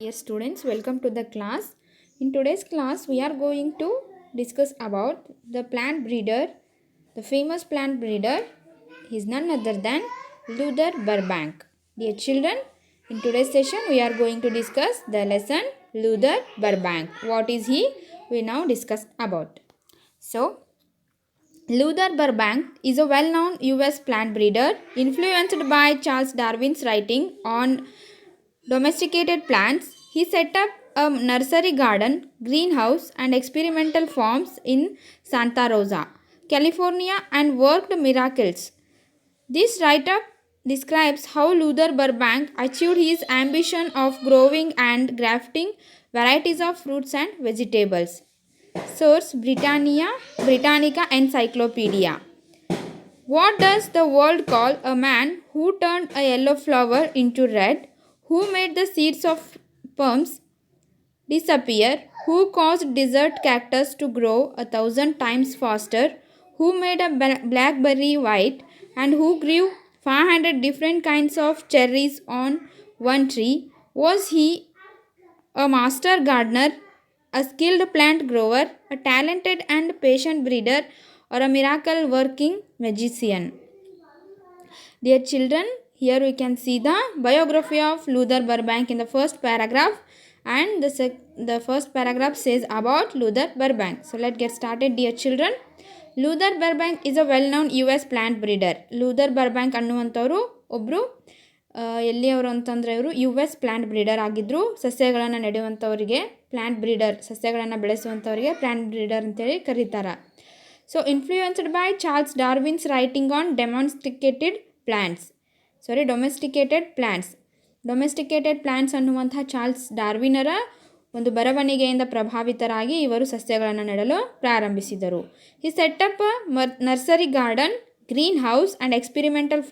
Dear students, welcome to the class. In today's class, we are going to discuss about the plant breeder. The famous plant breeder is none other than Luther Burbank. Dear children, in today's session, we are going to discuss the lesson Luther Burbank. What is he? We now discuss about. So, Luther Burbank is a well-known US plant breeder influenced by Charles Darwin's writing on domesticated plants. He set up a nursery garden, greenhouse, and experimental farms in Santa Rosa, California, and worked miracles. This write up describes how Luther Burbank achieved his ambition of growing and grafting varieties of fruits and vegetables. Source Britannica Encyclopedia. What does the world call a man who turned a yellow flower into red, who made the seeds of plums disappear, who caused desert cactus to grow 1,000 times faster, who made a blackberry white, and who grew 500 different kinds of cherries on one tree? Was he a master gardener, a skilled plant grower, a talented and patient breeder, or a miracle working magician? Dear children, here we can see the biography of Luther Burbank in the first paragraph, and the first paragraph says about Luther Burbank. So let's get started, dear children. Luther Burbank is a well-known US plant breeder. Luther Burbank ಅನ್ನುವಂಥವರು ಒಬ್ಬರು ಎಲ್ಲಿಯವರು ಅಂತಂದರೆ ಇವರು U S plant breeder ಆಗಿದ್ದರು. ಸಸ್ಯಗಳನ್ನು ನೆಡುವಂಥವರಿಗೆ plant breeder, ಸಸ್ಯಗಳನ್ನು ಬೆಳೆಸುವಂಥವರಿಗೆ plant breeder ಅಂತೇಳಿ ಕರೀತಾರೆ. So influenced by Charles Darwin's writing on domesticated plants ಅನ್ನುವಂಥ Charles ಡಾರ್ವಿನರ ಒಂದು ಬರವಣಿಗೆಯಿಂದ ಪ್ರಭಾವಿತರಾಗಿ ಇವರು ಸಸ್ಯಗಳನ್ನು ನೆಡಲು ಪ್ರಾರಂಭಿಸಿದರು. ಈ setup nursery garden, green house and experimental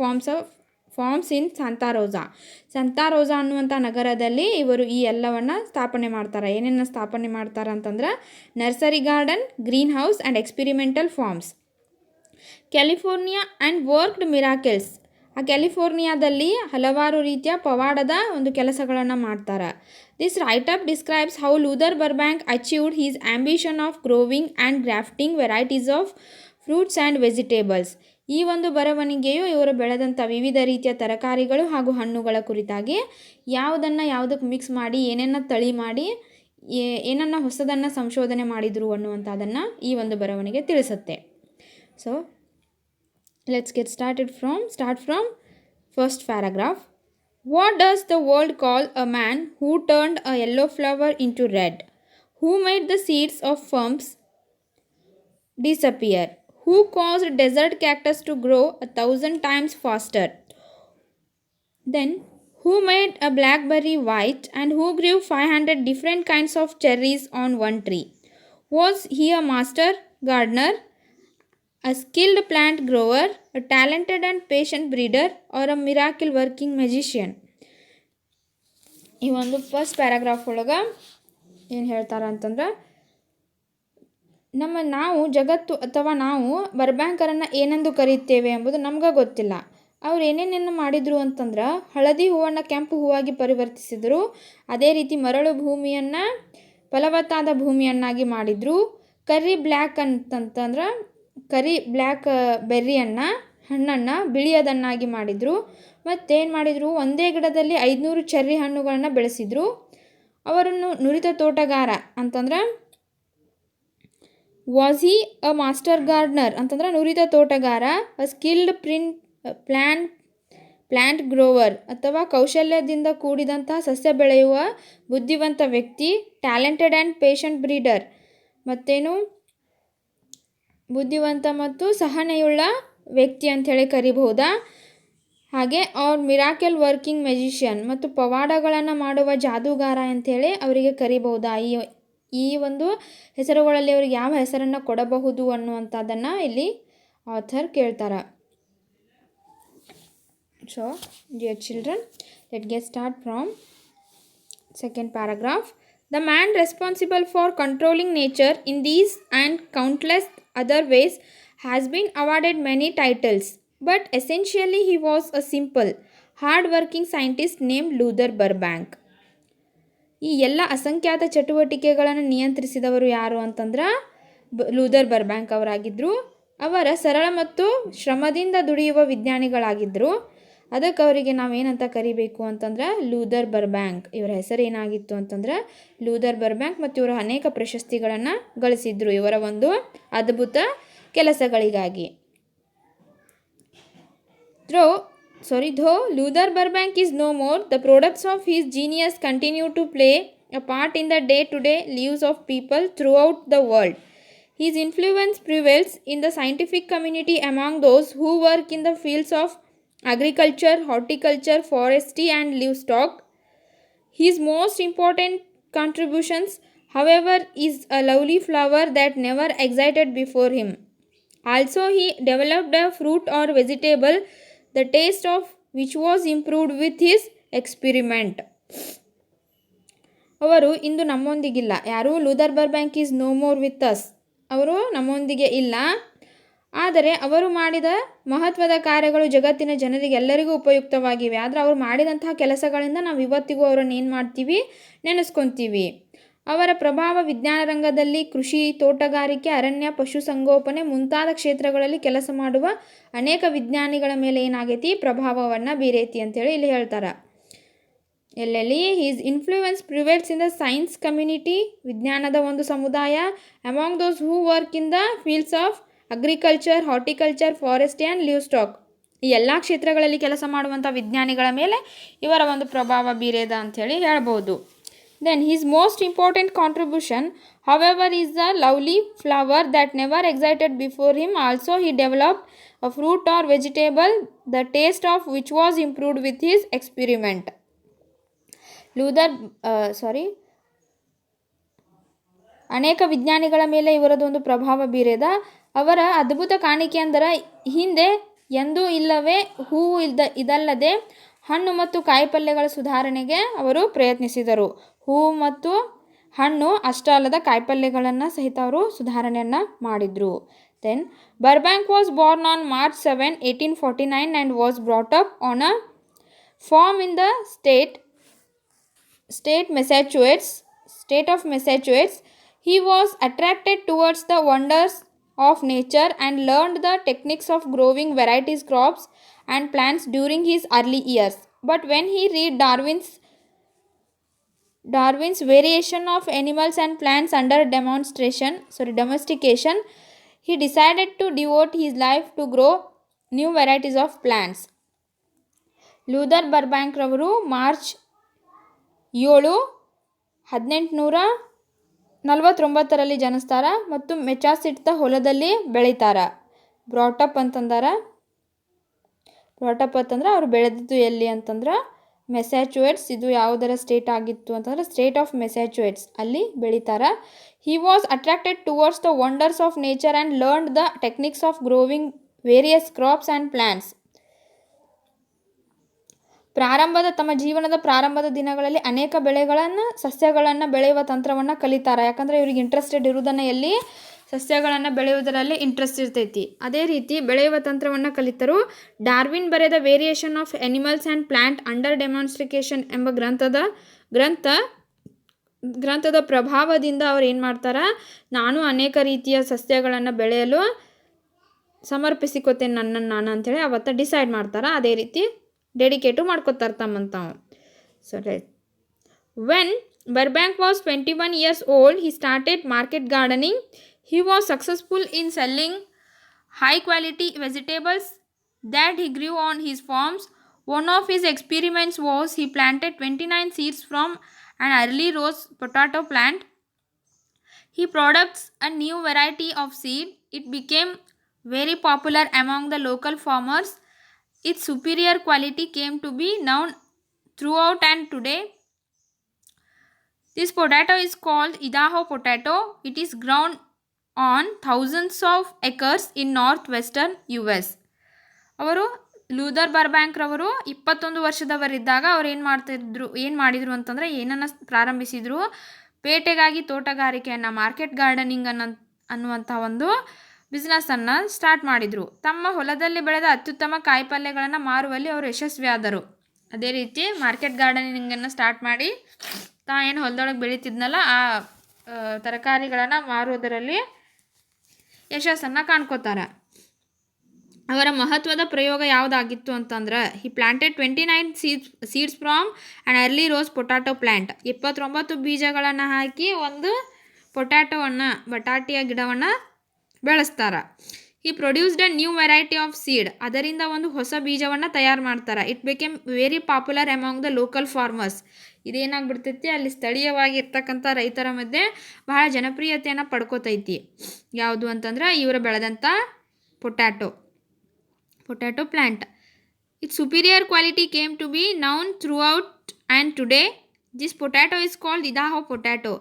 farms in Santa Rosa ಅನ್ನುವಂಥ ನಗರದಲ್ಲಿ ಇವರು ಈ ಎಲ್ಲವನ್ನು ಸ್ಥಾಪನೆ ಮಾಡ್ತಾರೆ. ಏನೇನು ಸ್ಥಾಪನೆ ಮಾಡ್ತಾರೆ ಅಂತಂದ್ರೆ nursery garden, green house and experimental farms. California and worked miracles. ಆ ಕ್ಯಾಲಿಫೋರ್ನಿಯಾದಲ್ಲಿ ಹಲವಾರು ರೀತಿಯ ಪವಾಡದ ಒಂದು ಕೆಲಸಗಳನ್ನು ಮಾಡ್ತಾರೆ. This writeup describes how Luther Burbank achieved his ambition of growing and grafting varieties of fruits and vegetables. ಈ ಒಂದು ಬರವಣಿಗೆಯು ಇವರು ಬೆಳೆದಂಥ ವಿವಿಧ ರೀತಿಯ ತರಕಾರಿಗಳು ಹಾಗೂ ಹಣ್ಣುಗಳ ಕುರಿತಾಗಿ ಯಾವುದಕ್ಕೆ ಮಿಕ್ಸ್ ಮಾಡಿ ಏನೇನ ತಳಿ ಮಾಡಿ ಏನನ್ನ ಹೊಸದನ್ನು ಸಂಶೋಧನೆ ಮಾಡಿದರು ಅನ್ನುವಂಥದ್ದನ್ನು ಈ ಒಂದು ಬರವಣಿಗೆ ತಿಳಿಸುತ್ತೆ. So let's get start from first paragraph. What does the world call a man who turned a yellow flower into red, who made the seeds of plums disappear, who caused desert cactus to grow 1,000 times faster, then who made a blackberry white, and who grew 500 different kinds of cherries on one tree? Was he a master gardener, a skilled plant grower, a talented and patient breeder, or a miracle working magician? ಈ ಒಂದು first paragraph ಒಳಗೆ ಏನು ಹೇಳ್ತಾರೆ ಅಂತಂದ್ರೆ, ನಾವು ಜಗತ್ತು ಅಥವಾ ನಾವು ಬರ್ಬ್ಯಾಂಕರನ್ನು ಏನೆಂದು ಕರೀತೇವೆ ಎಂಬುದು ನಮ್ಗೆ ಗೊತ್ತಿಲ್ಲ. ಅವ್ರು ಏನೇನೇನು ಮಾಡಿದರು ಅಂತಂದ್ರೆ, ಹಳದಿ ಹೂವನ್ನು ಕೆಂಪು ಹೂವಾಗಿ ಪರಿವರ್ತಿಸಿದರು. ಅದೇ ರೀತಿ ಮರಳು ಭೂಮಿಯನ್ನು ಫಲವತ್ತಾದ ಭೂಮಿಯನ್ನಾಗಿ ಮಾಡಿದರು. ಕರಿ ಬ್ಲ್ಯಾಕ್ ಬೆರ್ರಿಯನ್ನು, ಹಣ್ಣನ್ನು ಬಿಳಿಯದನ್ನಾಗಿ ಮಾಡಿದರು. ಮತ್ತೇನು ಮಾಡಿದರು, ಒಂದೇ ಗಿಡದಲ್ಲಿ 500 ಚೆರ್ರಿ ಹಣ್ಣುಗಳನ್ನು ಬೆಳೆಸಿದರು. ಅವರನ್ನು ನುರಿತ ತೋಟಗಾರ ಅಂತಂದ್ರೆ was he a master Gardner ಅಂತಂದ್ರೆ ನುರಿತ ತೋಟಗಾರ, ಅ ಸ್ಕಿಲ್ಡ್ ಪ್ಲ್ಯಾಂಟ್ ಗ್ರೋವರ್ ಅಥವಾ ಕೌಶಲ್ಯದಿಂದ ಕೂಡಿದಂಥ ಸಸ್ಯ ಬೆಳೆಯುವ ಬುದ್ಧಿವಂತ ವ್ಯಕ್ತಿ, ಟ್ಯಾಲೆಂಟೆಡ್ ಆ್ಯಂಡ್ ಪೇಷಂಟ್ ಬ್ರೀಡರ್ ಮತ್ತೇನು ಬುದ್ಧಿವಂತ ಮತ್ತು ಸಹನೆಯುಳ್ಳ ವ್ಯಕ್ತಿ ಅಂಥೇಳಿ ಕರಿಬಹುದಾ. ಹಾಗೆ ಅವ್ರ ಮಿರಾಕಲ್ ವರ್ಕಿಂಗ್ ಮ್ಯಾಜಿಷಿಯನ್ ಮತ್ತು ಪವಾಡಗಳನ್ನು ಮಾಡುವ ಜಾದೂಗಾರ ಅಂಥೇಳಿ ಅವರಿಗೆ ಕರಿಬಹುದಾ. ಈ ಒಂದು ಹೆಸರುಗಳಲ್ಲಿ ಅವ್ರಿಗೆ ಯಾವ ಹೆಸರನ್ನು ಕೊಡಬಹುದು ಅನ್ನುವಂಥದ್ದನ್ನು ಇಲ್ಲಿ ಆಥರ್ ಕೇಳ್ತಾರೆ. So dear children, let get start from second paragraph. The man responsible for controlling nature in these and countless other ways has been awarded many titles, but essentially he was a simple, hard-working scientist named Luther Burbank. ಈ ಎಲ್ಲ ಅಸಂಖ್ಯಾತ ಚಟುವಟಿಕೆಗಳನ್ನು ನಿಯಂತ್ರಿಸಿದವರು ಯಾರು ಅಂತಂದ್ರೆ Luther Burbank ಅವರಾಗಿದ್ದರು. ಅವರ ಸರಳ ಮತ್ತು ಶ್ರಮದಿಂದ ದುಡಿಯುವ ವಿಜ್ಞಾನಿಗಳಾಗಿದ್ದರು. ಅದಕ್ಕೆ ಅವರಿಗೆ ನಾವೇನಂತ ಕರಿಬೇಕು ಅಂತಂದ್ರೆ ಲೂಥರ್ ಬರ್ಬ್ಯಾಂಕ್. ಇವರ ಹೆಸರು ಏನಾಗಿತ್ತು ಅಂತಂದ್ರೆ ಲೂಥರ್ ಬರ್ಬ್ಯಾಂಕ್. ಮತ್ತು ಇವರು ಅನೇಕ ಪ್ರಶಸ್ತಿಗಳನ್ನು ಗಳಿಸಿದ್ರು ಇವರ ಒಂದು ಅದ್ಭುತ ಕೆಲಸಗಳಿಗಾಗಿ. Though Luther Burbank is no more, the products of his genius continue to play a part in the day-to-day lives of people throughout the world. His influence prevails in the scientific community among those who work in the fields of agriculture, horticulture, forestry, and livestock. His most important contributions, however, is a lovely flower that never existed before him. Also, he developed a fruit or vegetable, the taste of which was improved with his experiment. ಅವರು ಇಂದು ನಮ್ಮೊಂದಿಗಿಲ್ಲ. ಯಾರು? Luther Burbank is no more with us. ಅವರು ನಮ್ಮೊಂದಿಗೆ ಇಲ್ಲ. ಆದರೆ ಅವರು ಮಾಡಿದ ಮಹತ್ವದ ಕಾರ್ಯಗಳು ಜಗತ್ತಿನ ಜನರಿಗೆ ಎಲ್ಲರಿಗೂ ಉಪಯುಕ್ತವಾಗಿವೆ. ಆದರೆ ಅವರು ಮಾಡಿದಂತಹ ಕೆಲಸಗಳಿಂದ ನಾವು ಇವತ್ತಿಗೂ ಅವರನ್ನು ಏನು ಮಾಡ್ತೀವಿ? ನೆನೆಸ್ಕೊತೀವಿ. ಅವರ ಪ್ರಭಾವ ವಿಜ್ಞಾನ ರಂಗದಲ್ಲಿ ಕೃಷಿ, ತೋಟಗಾರಿಕೆ, ಅರಣ್ಯ, ಪಶುಸಂಗೋಪನೆ ಮುಂತಾದ ಕ್ಷೇತ್ರಗಳಲ್ಲಿ ಕೆಲಸ ಮಾಡುವ ಅನೇಕ ವಿಜ್ಞಾನಿಗಳ ಮೇಲೆ ಏನಾಗೈತಿ? ಪ್ರಭಾವವನ್ನು ಬೀರೈತಿ ಅಂತೇಳಿ ಇಲ್ಲಿ ಹೇಳ್ತಾರೆ. ಎಲ್ಲೆಲ್ಲಿ his influence prevails in the science community, ವಿಜ್ಞಾನದ ಒಂದು ಸಮುದಾಯ, among those who work in the fields of agriculture, horticulture, forest and livestock. ಈ ಎಲ್ಲ ಕ್ಷೇತ್ರಗಳಲ್ಲಿ ಕೆಲಸ ಮಾಡುವಂಥ ವಿಜ್ಞಾನಿಗಳ ಮೇಲೆ ಇವರ ಒಂದು ಪ್ರಭಾವ ಬೀರೇದ ಅಂಥೇಳಿ ಹೇಳ್ಬೋದು. Then his most important contribution, however, is the lovely flower that never existed before him. Also, he developed a fruit or vegetable, the taste of which was improved with his experiment. ಅನೇಕ ವಿಜ್ಞಾನಿಗಳ ಮೇಲೆ ಇವರದೊಂದು ಪ್ರಭಾವ ಬೀರೇದ. ಅವರ ಅದ್ಭುತ ಕಾಣಿಕೆ ಅಂದರೆ ಹಿಂದೆ ಎಂದೂ ಇಲ್ಲವೇ ಹೂವು ಇದಲ್ಲದೆ ಹಣ್ಣು ಮತ್ತು ಕಾಯಿಪಲ್ಯಗಳ ಸುಧಾರಣೆಗೆ ಅವರು ಪ್ರಯತ್ನಿಸಿದರು. ಹೂವು ಮತ್ತು ಹಣ್ಣು ಅಷ್ಟೇ ಅಲ್ಲದ ಕಾಯಿಪಲ್ಯಗಳನ್ನು ಸಹಿತ ಅವರು ಸುಧಾರಣೆಯನ್ನು ಮಾಡಿದರು. Then Burbank was born on March 7, 1849 and was brought up on a farm in the state of Massachusetts. He was attracted towards the wonders of nature and learned the techniques of growing varieties crops and plants during his early years. But when he read Darwin's variation of animals and plants under domestication, he decided to devote his life to grow new varieties of plants. Luther Burbank ರವರು March 7, 1849 ಜನಿಸ್ತಾರ ಮತ್ತು ಮೆಚಾಸಿಟ್ದ ಹೊಲದಲ್ಲಿ ಬೆಳಿತಾರ. ಬ್ರಾಟಪ್ ಅಂತಂದ್ರೆ ಅವ್ರು ಬೆಳೆದಿದ್ದು ಎಲ್ಲಿ ಅಂತಂದ್ರೆ ಮೆಸ್ಯಾಚುಸೆಟ್ಸ್. ಇದು ಯಾವುದರ ಸ್ಟೇಟ್ ಆಗಿತ್ತು ಅಂತಂದ್ರೆ ಸ್ಟೇಟ್ ಆಫ್ ಮೆಸ್ಯಾಚುಸೆಟ್ಸ್, ಅಲ್ಲಿ ಬೆಳಿತಾರ. He was attracted towards the wonders of nature and learned the techniques of growing various crops and plants. ತಮ್ಮ ಜೀವನದ ಪ್ರಾರಂಭದ ದಿನಗಳಲ್ಲಿ ಅನೇಕ ಸಸ್ಯಗಳನ್ನು ಬೆಳೆಯುವ ತಂತ್ರವನ್ನು ಕಲಿತಾರೆ. ಯಾಕಂದರೆ ಇವ್ರಿಗೆ ಇಂಟ್ರೆಸ್ಟೆಡ್ ಇರುವುದನ್ನು ಎಲ್ಲಿ? ಸಸ್ಯಗಳನ್ನು ಬೆಳೆಯುವುದರಲ್ಲಿ ಇಂಟ್ರೆಸ್ಟ್ ಇರ್ತೈತಿ. ಅದೇ ರೀತಿ ಬೆಳೆಯುವ ತಂತ್ರವನ್ನು ಕಲಿತರು. ಡಾರ್ವಿನ್ ಬರೆದ variation of animals and plant under demonstration ಎಂಬ ಗ್ರಂಥದ ಪ್ರಭಾವದಿಂದ ಅವ್ರು ಏನು ಮಾಡ್ತಾರೆ? ನಾನು ಅನೇಕ ರೀತಿಯ ಸಸ್ಯಗಳನ್ನು ಬೆಳೆಯಲು ಸಮರ್ಪಿಸಿಕೊತೇನೆ ನನ್ನನ್ನು ನಾನು ಅಂಥೇಳಿ ಅವತ್ತು ಡಿಸೈಡ್ ಮಾಡ್ತಾರೆ. ಅದೇ ರೀತಿ ಡೆಡಿಕೇಟು ಮಾಡ್ಕೊತಾರೆ ತಮ್ಮಂತಾವು. When Burbank was 21 years old, he started market gardening. He was successful in selling high-quality vegetables that he grew on his farms. One of his experiments was he planted 29 seeds from an early rose potato plant. He produced a new variety of seed. It became very popular among the local farmers. Its superior quality came to be known throughout, and today this potato is called Idaho potato. It is grown on thousands of acres in northwestern US. ಅವರು Luther Burbank ರವರು 21 ವರ್ಷದವರಿದ್ದಾಗ ಅವ್ರು ಏನು ಮಾಡಿದರು ಅಂತಂದರೆ ಏನನ್ನು ಪ್ರಾರಂಭಿಸಿದರು? ಪೇಟೆಗಾಗಿ ತೋಟಗಾರಿಕೆಯನ್ನು, market gardening ಅನ್ನುವಂಥ ಒಂದು ಬಿಸ್ನೆಸ್ಸನ್ನು ಸ್ಟಾರ್ಟ್ ಮಾಡಿದರು. ತಮ್ಮ ಹೊಲದಲ್ಲಿ ಬೆಳೆದ ಅತ್ಯುತ್ತಮ ಕಾಯಿಪಲ್ಯಗಳನ್ನು ಮಾರುವಲ್ಲಿ ಅವರು ಯಶಸ್ವಿಯಾದರು. ಅದೇ ರೀತಿ ಮಾರ್ಕೆಟ್ ಗಾರ್ಡನಿಂಗನ್ನು ಸ್ಟಾರ್ಟ್ ಮಾಡಿ ಏನು ಹೊಲದೊಳಗೆ ಬೆಳೀತಿದ್ನಲ್ಲ ಆ ತರಕಾರಿಗಳನ್ನು ಮಾರುವುದರಲ್ಲಿ ಯಶಸ್ಸನ್ನು ಕಾಣ್ಕೋತಾರೆ. ಅವರ ಮಹತ್ವದ ಪ್ರಯೋಗ ಯಾವುದಾಗಿತ್ತು ಅಂತಂದ್ರೆ he planted 29 seeds from an early rose potato plant. 29 ಬೀಜಗಳನ್ನು ಹಾಕಿ ಒಂದು ಬಟಾಟಿಯ ಗಿಡವನ್ನು ಬೆಳೆಸ್ತಾರೆ. He produced a new variety of seed. ಅದರಿಂದ ಒಂದು ಹೊಸ ಬೀಜವನ್ನು ತಯಾರು ಮಾಡ್ತಾರೆ. It became very popular among the local farmers. ಇದೇನಾಗ್ಬಿಡ್ತೈತಿ, ಅಲ್ಲಿ ಸ್ಥಳೀಯವಾಗಿ ಇರ್ತಕ್ಕಂಥ ರೈತರ ಮಧ್ಯೆ ಬಹಳ ಜನಪ್ರಿಯತೆಯನ್ನು ಪಡ್ಕೋತೈತಿ. ಯಾವುದು ಅಂತಂದ್ರೆ ಇವರು ಬೆಳೆದಂಥ potato plant. Its superior quality came to be known throughout and today this potato is called Idaho potato.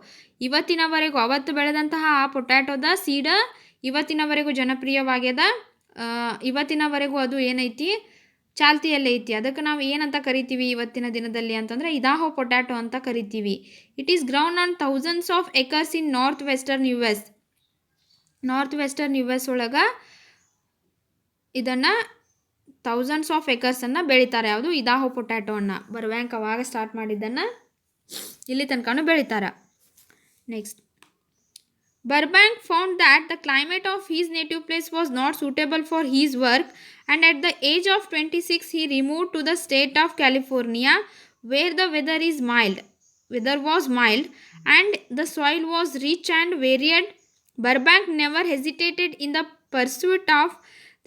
ಇವತ್ತಿನವರೆಗೂ ಅವತ್ತು ಬೆಳೆದಂತಹ ಆ ಪೊಟ್ಯಾಟೋದ ಸೀಡ ಇವತ್ತಿನವರೆಗೂ ಜನಪ್ರಿಯವಾಗ್ಯದ. ಇವತ್ತಿನವರೆಗೂ ಅದು ಏನೈತಿ, ಚಾಲ್ತಿಯಲ್ಲೇ ಐತಿ. ಅದಕ್ಕೆ ನಾವು ಏನಂತ ಕರಿತೀವಿ ಇವತ್ತಿನ ದಿನದಲ್ಲಿ ಅಂತಂದರೆ ಇದಾಹೋ ಪೊಟ್ಯಾಟೊ ಅಂತ ಕರಿತೀವಿ. It is grown on thousands of acres in north western U S ಒಳಗೆ ಇದನ್ನು ಥೌಸಂಡ್ಸ್ ಆಫ್ ಎಕರ್ಸನ್ನು ಬೆಳೀತಾರೆ. ಯಾವುದು, ಇದಾಹೋ ಪೊಟ್ಯಾಟೋವನ್ನು. ಬರ್ಬ್ಯಾಂಕ್ ಅವಾಗ ಸ್ಟಾರ್ಟ್ ಮಾಡಿದ್ದನ್ನು ಇಲ್ಲಿ ತನಕನೂ ಬೆಳೀತಾರೆ. Next, Burbank found that the climate of his native place was not suitable for his work, and at the age of 26 he removed to the state of California where the weather was mild and the soil was rich and varied. Burbank never hesitated in the pursuit of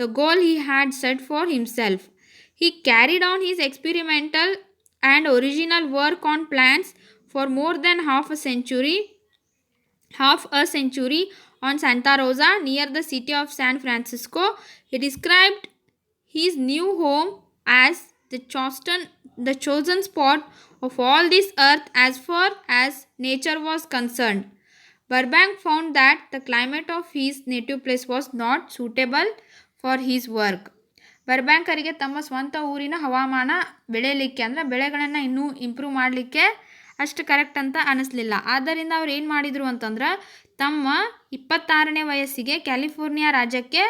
the goal he had set for himself. He carried on his experimental and original work on plants for more than half a century on Santa Rosa near the city of San Francisco. He described his new home as the chosen spot of all this earth as far as nature was concerned. Burbank found that the climate of his native place was not suitable for his work. ಬರ್ಬ್ಯಾಂಕರಿಗೆ ತಮ್ಮ ಸ್ವಂತ ಊರಿನ ಹವಾಮಾನ ಬೆಳೆಯಲಿಕ್ಕೆ ಅಂದರೆ ಬೆಳೆಗಳನ್ನು ಇನ್ನೂ improve ಮಾಡಲಿಕ್ಕೆ ಅಷ್ಟು ಕರೆಕ್ಟ್ ಅಂತ ಅನ್ನಿಸ್ಲಿಲ್ಲ. ಆದ್ದರಿಂದ ಅವ್ರು ಏನು ಮಾಡಿದರು ಅಂತಂದ್ರೆ ತಮ್ಮ 26ನೇ ವಯಸ್ಸಿಗೆ ಕ್ಯಾಲಿಫೋರ್ನಿಯಾ ರಾಜ್ಯಕ್ಕೆ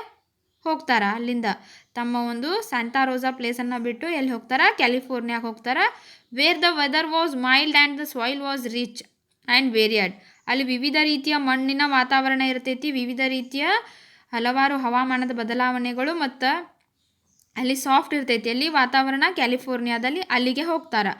ಹೋಗ್ತಾರೆ. ಅಲ್ಲಿಂದ ತಮ್ಮ ಒಂದು ಸ್ಯಾಂಟಾ ರೋಸಾ ಪ್ಲೇಸನ್ನು ಬಿಟ್ಟು ಎಲ್ಲಿ ಹೋಗ್ತಾರೆ, ಕ್ಯಾಲಿಫೋರ್ನಿಯಾಗೆ ಹೋಗ್ತಾರೆ. Where the weather was mild and the soil was rich and varied. ಅಲ್ಲಿ ವಿವಿಧ ರೀತಿಯ ಮಣ್ಣಿನ ವಾತಾವರಣ ಇರ್ತೈತಿ, ವಿವಿಧ ರೀತಿಯ ಹಲವಾರು ಹವಾಮಾನದ ಬದಲಾವಣೆಗಳು ಮತ್ತು ಅಲ್ಲಿ ಸಾಫ್ಟ್ ಇರ್ತೈತಿ. ಅಲ್ಲಿ ವಾತಾವರಣ ಕ್ಯಾಲಿಫೋರ್ನಿಯಾದಲ್ಲಿ ಅಲ್ಲಿಗೆ ಹೋಗ್ತಾರೆ.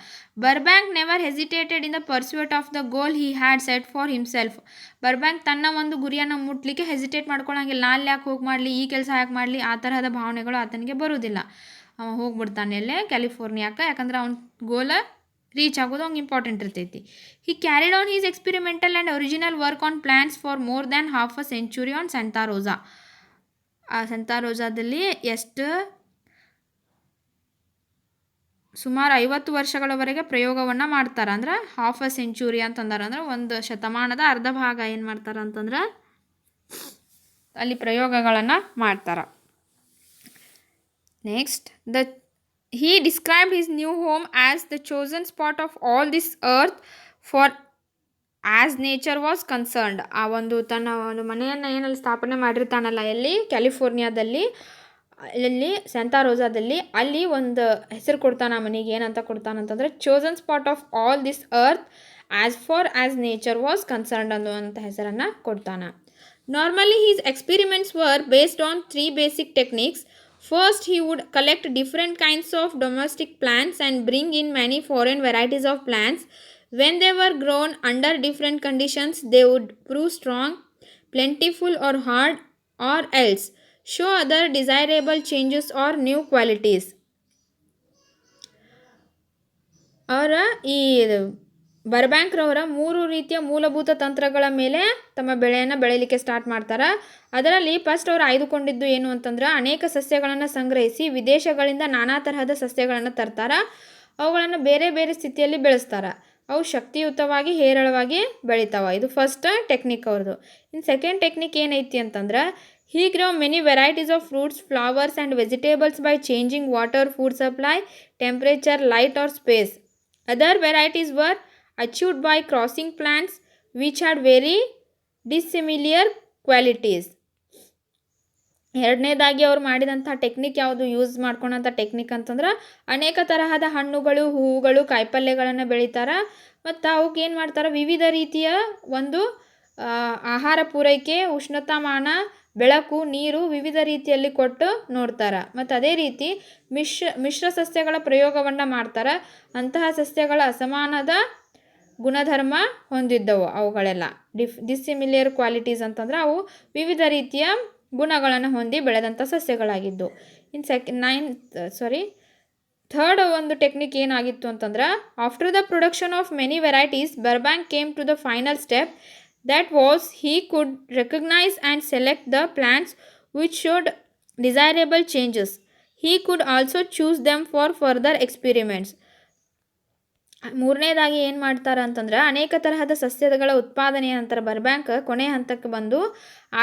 Burbank never hesitated in the pursuit of the goal he had set for himself. Burbank ತನ್ನ ಒಂದು ಗುರಿಯನ್ನು ಮುಟ್ಲಿಕ್ಕೆ ಹೆಸಿಟೇಟ್ ಮಾಡ್ಕೊಳ್ಳೋಂಗಿಲ್ಲ. ನಾನು ಯಾಕೆ ಹೋಗಿ ಮಾಡಲಿ, ಈ ಕೆಲಸ ಯಾಕೆ ಮಾಡಲಿ, ಆ ತರಹದ ಭಾವನೆಗಳು ಆತನಿಗೆ ಬರೋದಿಲ್ಲ. ಅವ ಹೋಗ್ಬಿಡ್ತಾನೆ ಅಲ್ಲೇ ಕ್ಯಾಲಿಫೋರ್ನಿಯಾಕ್ಕೆ, ಯಾಕಂದ್ರೆ ಅವ್ನ ಗೋಲ ರೀಚ್ ಆಗೋದು ಅವ್ನಿಗೆ ಇಂಪಾರ್ಟೆಂಟ್ ಇರ್ತೈತಿ. He carried on his experimental and original work on plants for more than half a century on Santa Rosa. ಆ ಸ್ಯಾಂಟಾ ರೋಸಾದಲ್ಲಿ ಸುಮಾರು 50 ವರ್ಷಗಳವರೆಗೆ ಪ್ರಯೋಗವನ್ನು ಮಾಡ್ತಾರೆ. ಅಂದ್ರೆ ಹಾಫ್ ಅ ಸೆಂಚುರಿ ಅಂತಂದಾರೆ, ಅಂದ್ರೆ ಒಂದು ಶತಮಾನದ ಅರ್ಧ ಭಾಗ ಏನು ಮಾಡ್ತಾರೆ ಅಂತಂದ್ರೆ ಅಲ್ಲಿ ಪ್ರಯೋಗಗಳನ್ನು ಮಾಡ್ತಾರೆ. Next, he described his new home as the chosen spot of all this earth for as nature was concerned. ಆ ಒಂದು ತನ್ನ ಒಂದು ಮನೆಯನ್ನು ಏನಲ್ಲಿ ಸ್ಥಾಪನೆ ಮಾಡಿರ್ತಾನಲ್ಲ ಎಲ್ಲಿ ಕ್ಯಾಲಿಫೋರ್ನಿಯಾದಲ್ಲಿ, ಅಲ್ಲಿ ಸ್ಯಾಂಟಾ ರೋಸಾದಲ್ಲಿ, ಅಲ್ಲಿ ಒಂದು ಹೆಸರು ಕೊಡ್ತಾನೆ ಆ ಮನೆಗೆ. ಏನಂತ ಕೊಡ್ತಾನಂತಂದರೆ chosen spot of all this earth as far as nature was concerned ಅನ್ನುವಂಥ ಹೆಸರನ್ನು ಕೊಡ್ತಾನೆ. Normally his experiments were based on 3 basic techniques. First, he would collect different kinds of domestic plants and bring in many foreign varieties of plants. When they were grown under different conditions, they would prove strong, plentiful or hard, or else show other desirable changes or new qualities. ಅವರ ಈ ಬರ್ಬ್ಯಾಂಕ್ರವರ 3 ರೀತಿಯ ಮೂಲಭೂತ ತಂತ್ರಗಳ ಮೇಲೆ ತಮ್ಮ ಬೆಳೆಯನ್ನು ಬೆಳೀಲಿಕ್ಕೆ start ಮಾಡ್ತಾರೆ. ಅದರಲ್ಲಿ ಫಸ್ಟ್ ಅವರು ಆಯ್ದುಕೊಂಡಿದ್ದು ಏನು ಅಂತಂದ್ರೆ ಅನೇಕ ಸಸ್ಯಗಳನ್ನು ಸಂಗ್ರಹಿಸಿ ವಿದೇಶಗಳಿಂದ ನಾನಾ ತರಹದ ಸಸ್ಯಗಳನ್ನು ತರ್ತಾರೆ. ಅವುಗಳನ್ನು ಬೇರೆ ಬೇರೆ ಸ್ಥಿತಿಯಲ್ಲಿ ಬೆಳೆಸ್ತಾರೆ. ಅವು ಶಕ್ತಿಯುತವಾಗಿ ಹೇರಳವಾಗಿ ಬೆಳಿತಾವೆ. ಇದು ಫಸ್ಟ್ ಟೆಕ್ನಿಕ್ ಅವ್ರದ್ದು. ಇನ್ನು ಸೆಕೆಂಡ್ ಟೆಕ್ನಿಕ್ ಏನೈತಿ ಅಂತಂದ್ರೆ he grew many varieties of fruits, flowers and vegetables by changing water, food supply, temperature, light or space. Other varieties were achieved by crossing plants which had very dissimilar qualities. ಎರಡನೇದಾಗಿ ಅವ್ರು ಮಾಡಿದಂಥ technique ಯಾವುದು use ಮಾಡ್ಕೊಂಡಂಥ technique ಅಂತಂದ್ರೆ ಅನೇಕ ತರಹದ ಹಣ್ಣುಗಳು, ಹೂವುಗಳು, ಕಾಯಿಪಲ್ಯಗಳನ್ನು ಬೆಳೀತಾರೆ. ಮತ್ತು ಅವಕ್ಕೆ ಏನು ಮಾಡ್ತಾರೆ, ವಿವಿಧ ರೀತಿಯ ಒಂದು ಆಹಾರ ಪೂರೈಕೆ, ಉಷ್ಣತಾಮಾನ, ಬೆಳಕು, ನೀರು ವಿವಿಧ ರೀತಿಯಲ್ಲಿ ಕೊಟ್ಟು ನೋಡ್ತಾರೆ. ಮತ್ತು ಅದೇ ರೀತಿ ಮಿಶ್ರ ಸಸ್ಯಗಳ ಪ್ರಯೋಗವನ್ನು ಮಾಡ್ತಾರೆ. ಅಂತಹ ಸಸ್ಯಗಳ ಅಸಮಾನದ ಗುಣಧರ್ಮ ಹೊಂದಿದ್ದವು ಅವುಗಳೆಲ್ಲ. ಡಿಸ್ಸಿಮಿಲಿಯರ್ ಕ್ವಾಲಿಟೀಸ್ ಅಂತಂದ್ರೆ ಅವು ವಿವಿಧ ರೀತಿಯ ಗುಣಗಳನ್ನು ಹೊಂದಿ ಬೆಳೆದಂಥ ಸಸ್ಯಗಳಾಗಿದ್ದು. ಥರ್ಡ್ ಒಂದು ಟೆಕ್ನಿಕ್ ಏನಾಗಿತ್ತು ಅಂತಂದ್ರೆ, after the production of many varieties Burbank came to the final step, that was he could recognize and select the plants which showed desirable changes. He could also choose them for further experiments. ಮೂರನೇದಾಗಿ ಏನು ಮಾಡ್ತಾರೆ ಅಂತಂದ್ರೆ, ಅನೇಕ ತರಹದ ಸಸ್ಯಗಳ ಉತ್ಪಾದನೆಯ ನಂತರ Burbank ಕೊನೆಯ ಹಂತಕ್ಕೆ ಬಂದು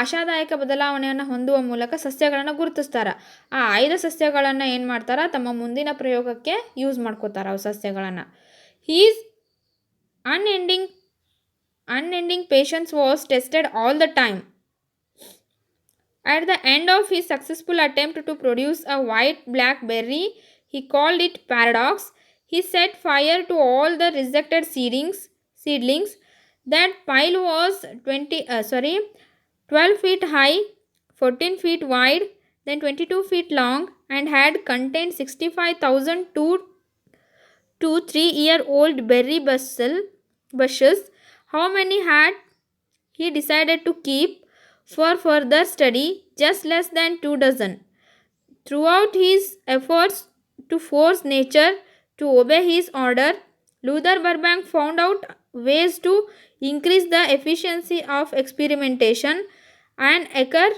ಆಶಾದಾಯಕ ಬದಲಾವಣೆಯನ್ನು ಹೊಂದುವ ಮೂಲಕ ಸಸ್ಯಗಳನ್ನು ಗುರುತಿಸ್ತಾರೆ. ಆ ಆಯ್ದ ಸಸ್ಯಗಳನ್ನು ಏನು ಮಾಡ್ತಾರೆ, ತಮ್ಮ ಮುಂದಿನ ಪ್ರಯೋಗಕ್ಕೆ ಯೂಸ್ ಮಾಡ್ಕೋತಾರೆ ಅವು ಸಸ್ಯಗಳನ್ನು. His unending patience was tested all the time. At the end of his successful attempt to produce a white blackberry, he called it Paradox. He set fire to all the rejected seedlings. That pile was 12 feet high, 14 feet wide, then 22 feet long, and had contained 65,000 2 to 3-year-old berry bushes. How many had he decided to keep for further study? Just less than 2 dozen. Throughout his efforts to force nature to obey his order, Luther Burbank found out ways to increase the efficiency of experimentation. An acre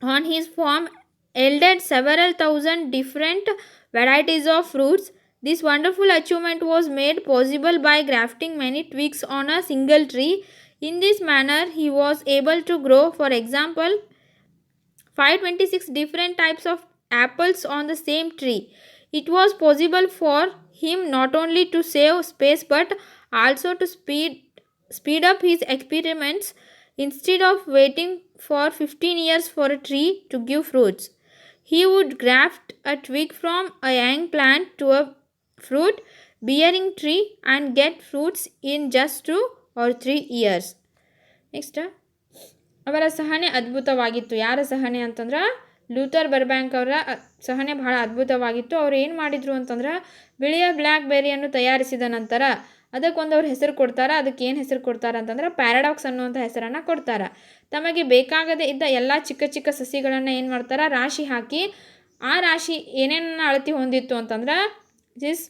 on his farm yielded several thousand different varieties of fruits. This wonderful achievement was made possible by grafting many twigs on a single tree. In this manner, he was able to grow, for example, 526 different types of apples on the same tree. It was possible for him not only to save space but also to speed up his experiments. Instead of waiting for 15 years for a tree to give fruits, he would graft a twig from a young plant to a fruit bearing tree and get fruits in just 2 or 3 years. Next, ಅವರ ಸಹನೆ ಅದ್ಭುತವಾಗಿತ್ತು. ಯಾರ ಸಹನೆ ಅಂತಂದ್ರೆ Luther Burbank ಅವರ ಸಹನೆ ಬಹಳ ಅದ್ಭುತವಾಗಿತ್ತು. ಅವ್ರು ಏನು ಮಾಡಿದರು ಅಂತಂದ್ರೆ, ಬಿಳಿಯ ಬ್ಲ್ಯಾಕ್ಬೆರಿಯನ್ನು ತಯಾರಿಸಿದ ನಂತರ ಅದಕ್ಕೊಂದು ಅವ್ರು ಹೆಸರು ಕೊಡ್ತಾರೆ. ಅದಕ್ಕೆ ಏನು ಹೆಸರು ಕೊಡ್ತಾರೆ ಅಂತಂದ್ರೆ ಪ್ಯಾರಾಡಾಕ್ಸ್ ಅನ್ನುವಂಥ ಹೆಸರನ್ನು ಕೊಡ್ತಾರೆ. ತಮಗೆ ಬೇಕಾಗದೇ ಇದ್ದ ಎಲ್ಲ ಚಿಕ್ಕ ಚಿಕ್ಕ ಸಸಿಗಳನ್ನು ಏನು ಮಾಡ್ತಾರೆ, ರಾಶಿ ಹಾಕಿ ಆ ರಾಶಿ ಏನೇನನ್ನ ಅಳತಿ ಹೊಂದಿತ್ತು ಅಂತಂದ್ರೆ this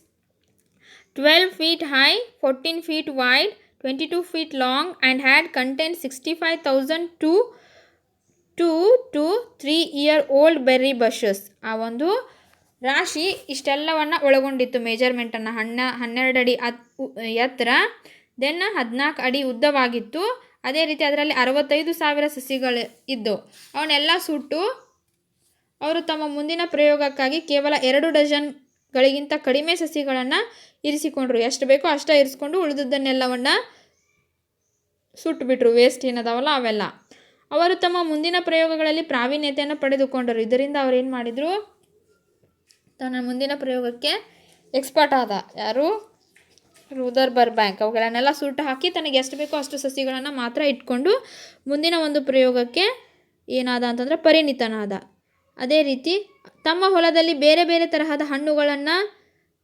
12 feet high, 14 feet wide, 22 feet long, and had contained 65,000 2 to 3-year-old berry bushes. ಆ ಒಂದು ರಾಶಿ ಇಷ್ಟೆಲ್ಲವನ್ನು ಒಳಗೊಂಡಿತ್ತು. ಮೆಜರ್ಮೆಂಟನ್ನು 12 ಅಡಿ ಎತ್ತರ, ದೆನ್ 14 ಅಡಿ ಉದ್ದವಾಗಿತ್ತು. ಅದೇ ರೀತಿ ಅದರಲ್ಲಿ 65,000 ಸಸಿಗಳು ಇದ್ದವು. ಅವನ್ನೆಲ್ಲ ಸುಟ್ಟು ಅವರು ತಮ್ಮ ಮುಂದಿನ ಪ್ರಯೋಗಕ್ಕಾಗಿ ಕೇವಲ 2 ಡಜನ್ಗಳಿಗಿಂತ ಕಡಿಮೆ ಸಸಿಗಳನ್ನು ಇರಿಸಿಕೊಂಡ್ರು. ಎಷ್ಟು ಬೇಕೋ ಅಷ್ಟೇ ಇರಿಸ್ಕೊಂಡು ಉಳಿದದ್ದನ್ನೆಲ್ಲವನ್ನು ಸುಟ್ಟುಬಿಟ್ರು. ವೇಸ್ಟ್ ಏನದಾವಲ್ಲ ಅವೆಲ್ಲ. ಅವರು ತಮ್ಮ ಮುಂದಿನ ಪ್ರಯೋಗಗಳಲ್ಲಿ ಪ್ರಾವೀಣ್ಯತೆಯನ್ನು ಪಡೆದುಕೊಂಡರು. ಇದರಿಂದ ಅವ್ರು ಏನು ಮಾಡಿದರು, ತನ್ನ ಮುಂದಿನ ಪ್ರಯೋಗಕ್ಕೆ ಎಕ್ಸ್ಪರ್ಟ್ ಆದ. ಯಾರು? Luther Burbank. ಅವುಗಳನ್ನೆಲ್ಲ ಸುಟ್ಟು ಹಾಕಿ ತನಗೆ ಎಷ್ಟು ಬೇಕೋ ಅಷ್ಟು ಸಸಿಗಳನ್ನು ಮಾತ್ರ ಇಟ್ಕೊಂಡು ಮುಂದಿನ ಒಂದು ಪ್ರಯೋಗಕ್ಕೆ ಏನಾದ ಅಂತಂದರೆ ಪರಿಣಿತನಾದ. ಅದೇ ರೀತಿ ತಮ್ಮ ಹೊಲದಲ್ಲಿ ಬೇರೆ ಬೇರೆ ತರಹದ ಹಣ್ಣುಗಳನ್ನು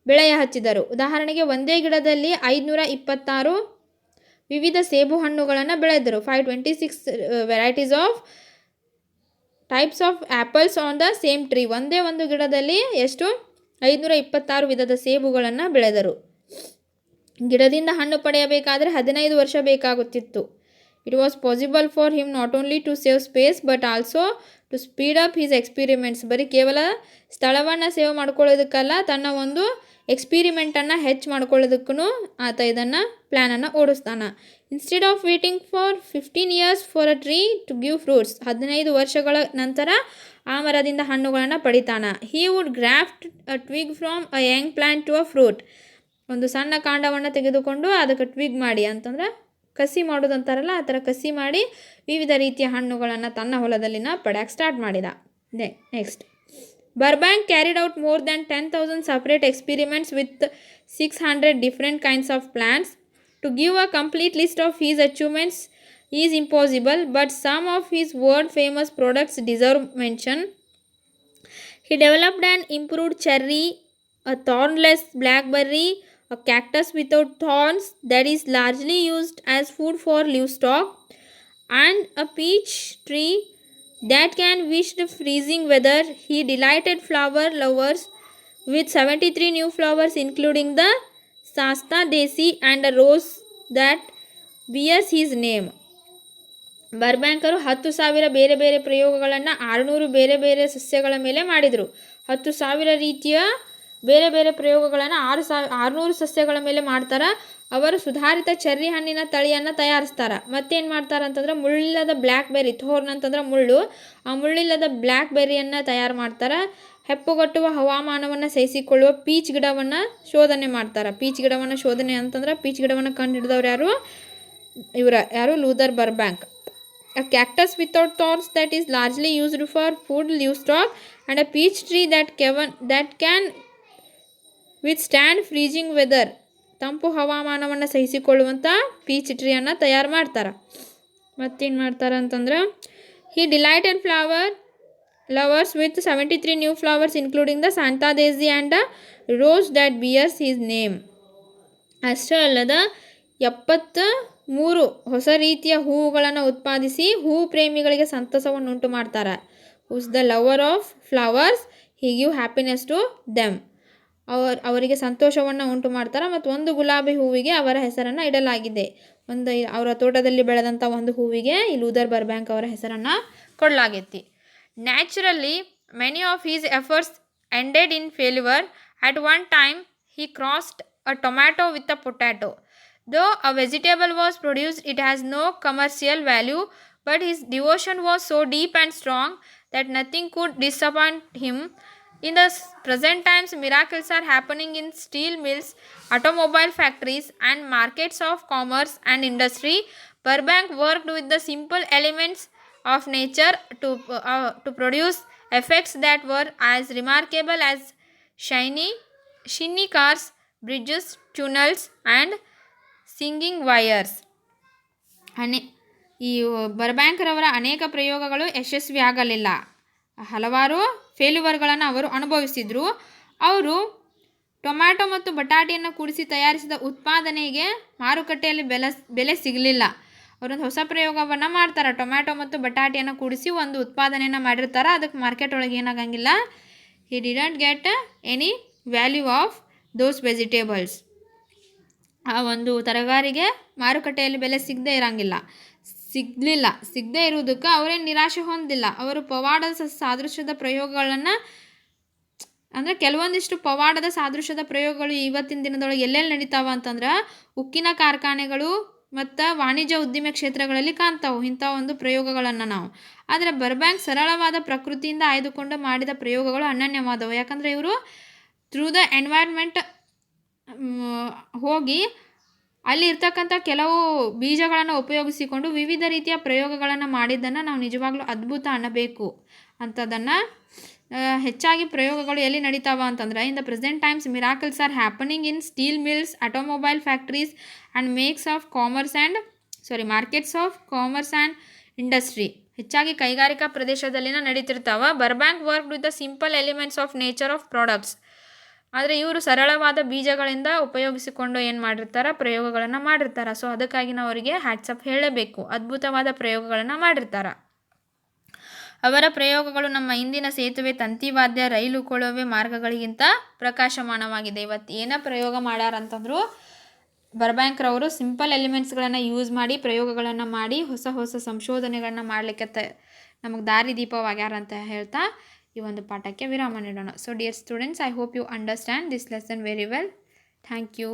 ಬೆಳೆಯ ಹಚ್ಚಿದರು. ಉದಾಹರಣೆಗೆ ಒಂದೇ ಗಿಡದಲ್ಲಿ 526 ವಿವಿಧ ಸೇಬು ಹಣ್ಣುಗಳನ್ನು ಬೆಳೆದರು. 526 varieties of types of apples on the same tree. ಒಂದೇ ಒಂದು ಗಿಡದಲ್ಲಿ ಎಷ್ಟು 526 ವಿಧದ ಸೇಬುಗಳನ್ನು ಬೆಳೆದರು. ಗಿಡದಿಂದ ಹಣ್ಣು ಪಡೆಯಬೇಕಾದರೆ 15 ವರ್ಷ ಬೇಕಾಗುತ್ತಿತ್ತು. It was possible for him not only to save space but also to speed up his experiments. ಬರೀ ಕೇವಲ ಸ್ಥಳವನ್ನು ಸೇವ್ ಮಾಡ್ಕೊಳ್ಳೋದಕ್ಕಲ್ಲ, ತನ್ನ ಒಂದು ಎಕ್ಸ್ಪಿರಿಮೆಂಟನ್ನು ಹೆಚ್ಚು ಮಾಡ್ಕೊಳ್ಳೋದಕ್ಕೂ ಆತ ಇದನ್ನು ಪ್ಲ್ಯಾನನ್ನು ಓಡಿಸ್ತಾನೆ. Instead of waiting for 15 years for a tree to give fruits, 15 ವರ್ಷಗಳ ನಂತರ ಆ ಮರದಿಂದ ಹಣ್ಣುಗಳನ್ನು ಪಡಿತಾನೆ. He would graft a twig from a young plant to a fruit. ಒಂದು ಸಣ್ಣ ಕಾಂಡವನ್ನು ತೆಗೆದುಕೊಂಡು ಅದಕ್ಕೆ ಟ್ವಿಗ್ ಮಾಡಿ ಅಂತಂದ್ರೆ ಕಸಿ ಮಾಡೋದು ಅಂತಾರಲ್ಲ ಆ ಥರ ಕಸಿ ಮಾಡಿ ವಿವಿಧ ರೀತಿಯ ಹಣ್ಣುಗಳನ್ನು ತನ್ನ ಹೊಲದಲ್ಲಿನ ಪಡ್ಯಾಕೆ ಸ್ಟಾರ್ಟ್ ಮಾಡಿದ. Next, Burbank carried out more than 10,000 separate experiments with 600 different kinds of plants. To give a complete list of his achievements is impossible, but some of his world famous products deserve mention. He developed an improved cherry, a thornless blackberry, a cactus without thorns that is largely used as food for livestock, and a peach tree that can withstand freezing weather. He delighted flower lovers with 73 new flowers, including the Sasta Desi and a rose that bears his name. ಬರ್ಬ್ಯಾಂಕರು 10,000 ಬೇರೆ ಬೇರೆ ಪ್ರಯೋಗಗಳನ್ನು 600 ಬೇರೆ ಬೇರೆ ಸಸ್ಯಗಳ ಮೇಲೆ ಮಾಡಿದರು. 10,000 ರೀತಿಯ ಬೇರೆ ಬೇರೆ ಪ್ರಯೋಗಗಳನ್ನು 600 ಸಸ್ಯಗಳ ಮೇಲೆ ಮಾಡ್ತಾರೆ. ಅವರು ಸುಧಾರಿತ ಚೆರ್ರಿ ಹಣ್ಣಿನ ತಳಿಯನ್ನು ತಯಾರಿಸ್ತಾರೆ. ಮತ್ತೇನು ಮಾಡ್ತಾರೆ ಅಂತಂದ್ರೆ ಮುಳ್ಳಿಲ್ಲದ ಬ್ಲ್ಯಾಕ್ಬೆರ್ರಿ, ಥೋರ್ನ್ ಅಂತಂದ್ರೆ ಮುಳ್ಳು, ಆ ಮುಳ್ಳಿಲ್ಲದ ಬ್ಲ್ಯಾಕ್ಬೆರ್ರಿಯನ್ನು ತಯಾರು ಮಾಡ್ತಾರೆ. ಹೆಪ್ಪುಗಟ್ಟುವ ಹವಾಮಾನವನ್ನು ಸಹಿಸಿಕೊಳ್ಳುವ ಪೀಚ್ ಗಿಡವನ್ನು ಶೋಧನೆ ಮಾಡ್ತಾರೆ. ಪೀಚ್ ಗಿಡವನ್ನು ಶೋಧನೆ ಅಂತಂದ್ರೆ ಪೀಚ್ ಗಿಡವನ್ನು ಕಂಡು ಹಿಡಿದವ್ರು ಯಾರು Luther Burbank. A cactus without thorns that is largely used for food livestock, and a peach tree that can withstand freezing weather. ತಂಪು ಹವಾಮಾನವನ್ನು ಸಹಿಸಿಕೊಳ್ಳುವಂಥ ಪೀಚ್ ಟ್ರೀಯನ್ನು ತಯಾರು ಮಾಡ್ತಾರೆ. ಮತ್ತೇನು ಮಾಡ್ತಾರೆ ಅಂತಂದ್ರೆ he delighted flower lovers with 73 new flowers, including the Santa Daisy and a rose that bears his name. ಅಷ್ಟೇ ಅಲ್ಲದ 73 ಹೊಸ ರೀತಿಯ ಹೂವುಗಳನ್ನು ಉತ್ಪಾದಿಸಿ ಹೂವು ಪ್ರೇಮಿಗಳಿಗೆ ಸಂತಸವನ್ನುಂಟು ಮಾಡ್ತಾರೆ. Who's the lover of flowers, he give happiness to them. ಅವರಿಗೆ ಸಂತೋಷವನ್ನು ಉಂಟು ಮಾಡ್ತಾರೆ. ಮತ್ತು ಒಂದು ಗುಲಾಬಿ ಹೂವಿಗೆ ಅವರ ಹೆಸರನ್ನು ಇಡಲಾಗಿದೆ. ಅವರ ತೋಟದಲ್ಲಿ ಬೆಳೆದಂಥ ಒಂದು ಹೂವಿಗೆ ಈ ಲೂಥರ್ ಬರ್ಬ್ಯಾಂಕ್ ಅವರ ಹೆಸರನ್ನು ಕೊಡಲಾಗೈತಿ. Naturally many of his efforts ended in failure. At one time he crossed a tomato with a potato. Though a vegetable was produced, it has no commercial value, but his devotion was so deep and strong that nothing could disappoint him. In the present times, miracles are happening in steel mills, automobile factories, and markets of commerce and industry. Burbank worked with the simple elements of nature to produce effects that were as remarkable as shiny cars, bridges, tunnels, and singing wires. ಈ ಬರ್ಬ್ಯಾಂಕ್ರವರ ಅನೇಕ ಪ್ರಯೋಗಗಳು ಯಶಸ್ವಿ ಆಗಲಿಲ್ಲ. ಹಲವಾರು ಫೇಲ್ಯೂರ್ಗಳನ್ನು ಅವರು ಅನುಭವಿಸಿದರು. ಅವರು tomato ಮತ್ತು ಬಟಾಟೆಯನ್ನು ಕೂಡಿಸಿ ತಯಾರಿಸಿದ ಉತ್ಪಾದನೆಗೆ ಮಾರುಕಟ್ಟೆಯಲ್ಲಿ ಬೆಲೆ ಸಿಗಲಿಲ್ಲ. ಅವರೊಂದು ಹೊಸ ಪ್ರಯೋಗವನ್ನು ಮಾಡ್ತಾರೆ. ಟೊಮ್ಯಾಟೊ ಮತ್ತು ಬಟಾಟೆಯನ್ನು ಕೂಡಿಸಿ ಒಂದು ಉತ್ಪಾದನೆಯನ್ನು ಮಾಡಿರ್ತಾರೆ. ಅದಕ್ಕೆ ಮಾರ್ಕೆಟ್ ಒಳಗೆ ಏನಾಗಂಗಿಲ್ಲ. He didn't get any value of those vegetables. ಆ ಒಂದು ತರಕಾರಿಗೆ ಮಾರುಕಟ್ಟೆಯಲ್ಲಿ ಬೆಲೆ ಸಿಗದೇ ಇರುವುದಕ್ಕೆ ಅವರೇನು ನಿರಾಶೆ ಹೊಂದಿಲ್ಲ. ಅವರು ಪವಾಡದ ಸಾದೃಶ್ಯದ ಪ್ರಯೋಗಗಳನ್ನು ಅಂದರೆ ಕೆಲವೊಂದಿಷ್ಟು ಪವಾಡದ ಸಾದೃಶ್ಯದ ಪ್ರಯೋಗಗಳು ಇವತ್ತಿನ ದಿನದೊಳಗೆ ಎಲ್ಲೆಲ್ಲಿ ನಡೀತಾವ ಅಂತಂದ್ರೆ ಉಕ್ಕಿನ ಕಾರ್ಖಾನೆಗಳು ಮತ್ತು ವಾಣಿಜ್ಯ ಉದ್ದಿಮೆ ಕ್ಷೇತ್ರಗಳಲ್ಲಿ ಕಾಣ್ತಾವೆ ಇಂಥ ಒಂದು ಪ್ರಯೋಗಗಳನ್ನು ನಾವು. ಆದರೆ ಬರ್ಬ್ಯಾಂಕ್ ಸರಳವಾದ ಪ್ರಕೃತಿಯಿಂದ ಆಯ್ದುಕೊಂಡು ಮಾಡಿದ ಪ್ರಯೋಗಗಳು ಅನನ್ಯವಾದವು. ಯಾಕಂದರೆ ಇವರು ಥ್ರೂ ದ ಎನ್ವೈರ್ಮೆಂಟ್ ಹೋಗಿ ಅಲ್ಲಿ ಇರ್ತಕ್ಕಂಥ ಕೆಲವು ಬೀಜಗಳನ್ನು ಉಪಯೋಗಿಸಿಕೊಂಡು ವಿವಿಧ ರೀತಿಯ ಪ್ರಯೋಗಗಳನ್ನು ಮಾಡಿದ್ದನ್ನು ನಾವು ನಿಜವಾಗ್ಲೂ ಅದ್ಭುತ ಅನ್ನಬೇಕು. ಅಂಥದ್ದನ್ನು ಹೆಚ್ಚಾಗಿ ಪ್ರಯೋಗಗಳು ಎಲ್ಲಿ ನಡೀತಾವ ಅಂತಂದ್ರೆ in the present times miracles are happening in steel mills, automobile factories and markets of commerce and industry. ಹೆಚ್ಚಾಗಿ ಕೈಗಾರಿಕಾ ಪ್ರದೇಶದಲ್ಲಿನ ನಡೀತಿರ್ತಾವ. Burbank work with the simple elements of nature of products. ಆದರೆ ಇವರು ಸರಳವಾದ ಬೀಜಗಳಿಂದ ಉಪಯೋಗಿಸಿಕೊಂಡು ಏನು ಮಾಡಿರ್ತಾರೆ, ಪ್ರಯೋಗಗಳನ್ನು ಮಾಡಿರ್ತಾರೆ. ಸೊ ಅದಕ್ಕಾಗಿ ನಾವು ಅವರಿಗೆ ಹ್ಯಾಟ್ಸಪ್ ಹೇಳಬೇಕು. ಅದ್ಭುತವಾದ ಪ್ರಯೋಗಗಳನ್ನು ಮಾಡಿರ್ತಾರೆ. ಅವರ ಪ್ರಯೋಗಗಳು ನಮ್ಮ ಇಂದಿನ ಸೇತುವೆ, ತಂತಿವಾದ್ಯ, ರೈಲು, ಕೊಳವೆ ಮಾರ್ಗಗಳಿಗಿಂತ ಪ್ರಕಾಶಮಾನವಾಗಿದೆ. ಇವತ್ತು ಏನೇ ಪ್ರಯೋಗ ಮಾಡ್ಯಾರ ಅಂತಂದ್ರು ಬರ್ಬ್ಯಾಂಕ್ರವರು ಸಿಂಪಲ್ ಎಲಿಮೆಂಟ್ಸ್ಗಳನ್ನು ಯೂಸ್ ಮಾಡಿ ಪ್ರಯೋಗಗಳನ್ನು ಮಾಡಿ ಹೊಸ ಹೊಸ ಸಂಶೋಧನೆಗಳನ್ನು ಮಾಡಲಿಕ್ಕೆ ನಮಗೆ ದಾರಿದೀಪವಾಗ್ಯಾರ ಅಂತ ಹೇಳ್ತಾ ಈ ಒಂದು ಪಾಠಕ್ಕೆ ವಿರಾಮ ನೀಡೋಣ. So dear students, I hope you understand this lesson very well. Thank you.